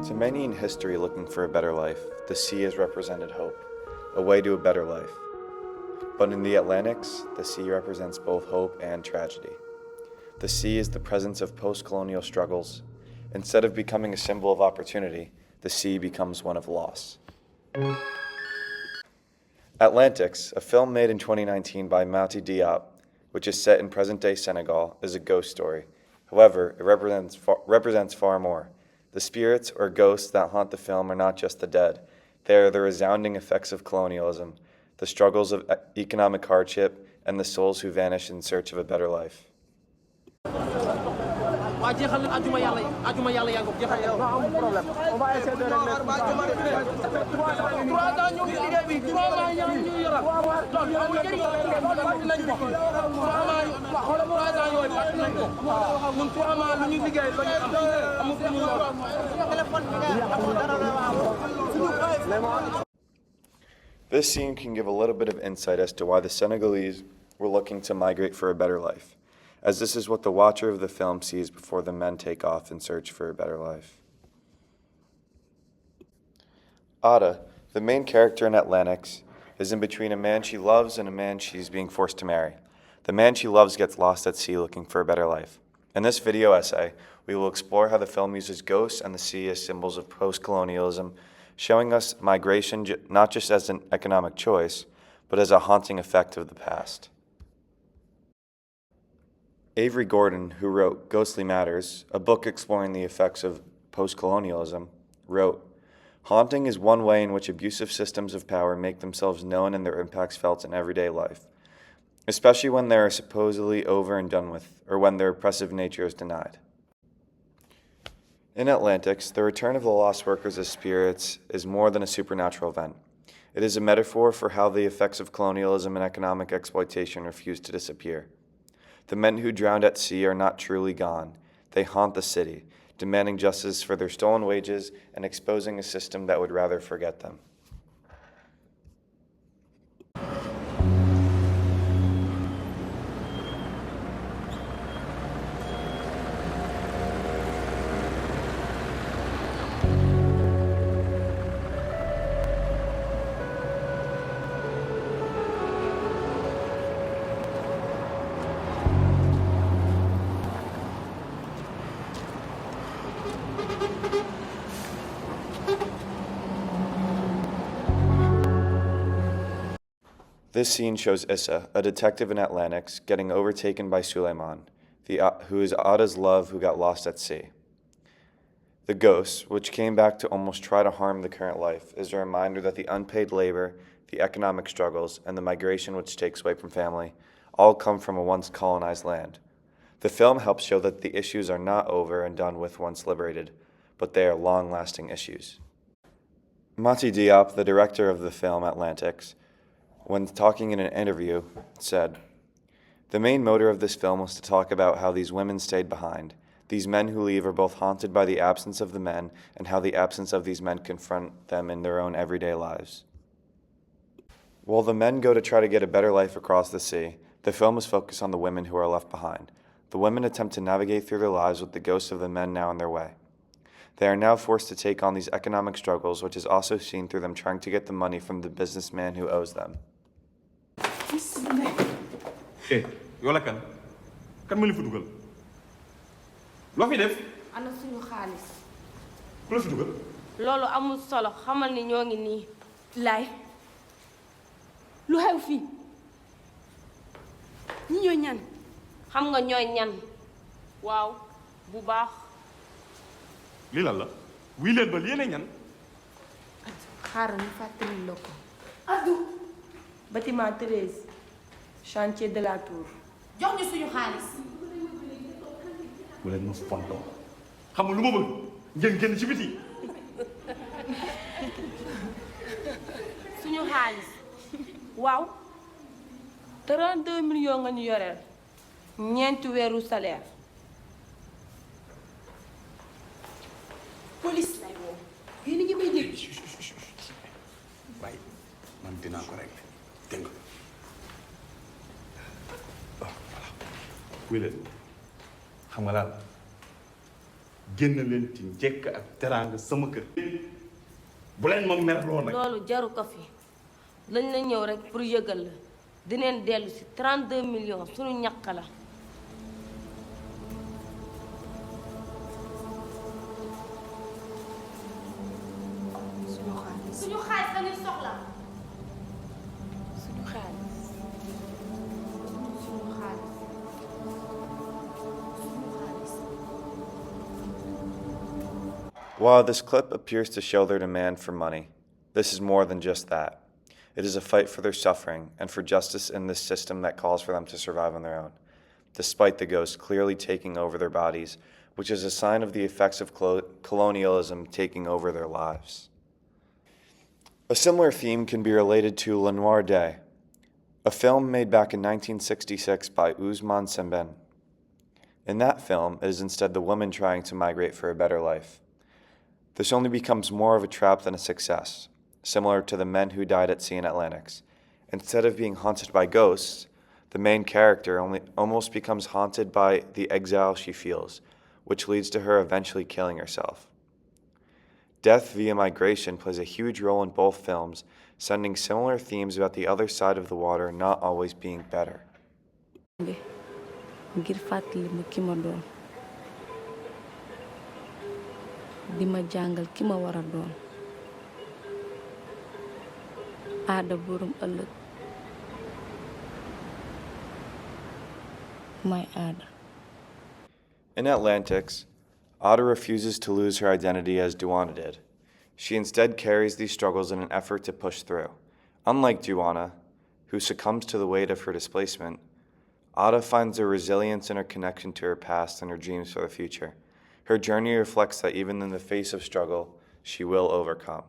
To many in history looking for a better life, the sea has represented hope, a way to a better life. But in the Atlantics, the sea represents both hope and tragedy. The sea is the presence of post-colonial struggles. Instead of becoming a symbol of opportunity, the sea becomes one of loss. Atlantics, a film made in 2019 by Mati Diop, which is set in present-day Senegal, is a ghost story. However, it represents far more. The spirits or ghosts that haunt the film are not just the dead. They are the resounding effects of colonialism, the struggles of economic hardship, and the souls who vanish in search of a better life. This scene can give a little bit of insight as to why the Senegalese were looking to migrate for a better life, as this is what the watcher of the film sees before the men take off in search for a better life. Ada, the main character in Atlantics, is in between a man she loves and a man she's being forced to marry. The man she loves gets lost at sea looking for a better life. In this video essay, we will explore how the film uses ghosts and the sea as symbols of post-colonialism, showing us migration not just as an economic choice, but as a haunting effect of the past. Avery Gordon, who wrote Ghostly Matters, a book exploring the effects of post-colonialism, wrote, "Haunting is one way in which abusive systems of power make themselves known and their impacts felt in everyday life, especially when they are supposedly over and done with, or when their oppressive nature is denied." In Atlantics, the return of the lost workers as spirits is more than a supernatural event. It is a metaphor for how the effects of colonialism and economic exploitation refuse to disappear. The men who drowned at sea are not truly gone. They haunt the city, demanding justice for their stolen wages and exposing a system that would rather forget them. This scene shows Issa, a detective in Atlantics, getting overtaken by Suleiman, who is Ada's love who got lost at sea. The ghost, which came back to almost try to harm the current life, is a reminder that the unpaid labor, the economic struggles, and the migration which takes away from family all come from a once colonized land. The film helps show that the issues are not over and done with once liberated, but they are long-lasting issues. Mati Diop, the director of the film Atlantics, when talking in an interview, said, "The main motor of this film was to talk about how these women stayed behind. These men who leave are both haunted by the absence of the men and how the absence of these men confront them in their own everyday lives." While the men go to try to get a better life across the sea, the film is focused on the women who are left behind. The women attempt to navigate through their lives with the ghosts of the men now in their way. They are now forced to take on these economic struggles, which is also seen through them trying to get the money from the businessman who owes them. Yow la kan ma la fi dugal loo fi def. ana suñu xaalis. ku la fi dugal. loolu amul solo xamal ni ñoo ngi nii. laay lu xew fii ñi ñooy ñan. xam nga ñooy ñan. waaw bu baax. lii lan la wii leen ba lii ñan. xaaral ñu fàttali la ko. Abdou. bâtiment 13 chantier de la tour. jox ñu suñu xaalis. bu leen ma fontoo xam nga lu ma bëgg ngeen génn ci biti. suñu xaalis. waaw 32 millions nga ñu yoreel. ñeenti weeru salaire. police lay woo. yéen a ngi may dégg. waaye man dinaa ko régler dégg nga. voilà wuy leen xam nga laal génn leen ci njëkk ak teraanga sama kër bu leen ma merloo nag loolu jaru ko fi lañ la ñëw rek pour yëgal la dineen dellu si 32 millions suñu ñàkk la suñu xaalis la ñuy soxla. suñu xaalis suñu xaalis. suñu xaalis. While this clip appears to show their demand for money, this is more than just that. It is a fight for their suffering and for justice in this system that calls for them to survive on their own, despite the ghosts clearly taking over their bodies, which is a sign of the effects of colonialism taking over their lives. A similar theme can be related to Le Noir Day, a film made back in 1966 by Ousmane Sembène. In that film, it is instead the woman trying to migrate for a better life. This only becomes more of a trap than a success, similar to the men who died at sea in Atlantis. Instead of being haunted by ghosts, the main character almost becomes haunted by the exile she feels, which leads to her eventually killing herself. Death via migration plays a huge role in both films, sending similar themes about the other side of the water not always being better. ngir fàttali ma ki ma doon di ma jàngal ki ma war a doon aada borom ëllëg may aada. In Atlantics, Ada refuses to lose her identity as Duana did. She instead carries these struggles in an effort to push through. Unlike Duana, who succumbs to the weight of her displacement, Ada finds a resilience in her connection to her past and her dreams for the future. Her journey reflects that even in the face of struggle, she will overcome.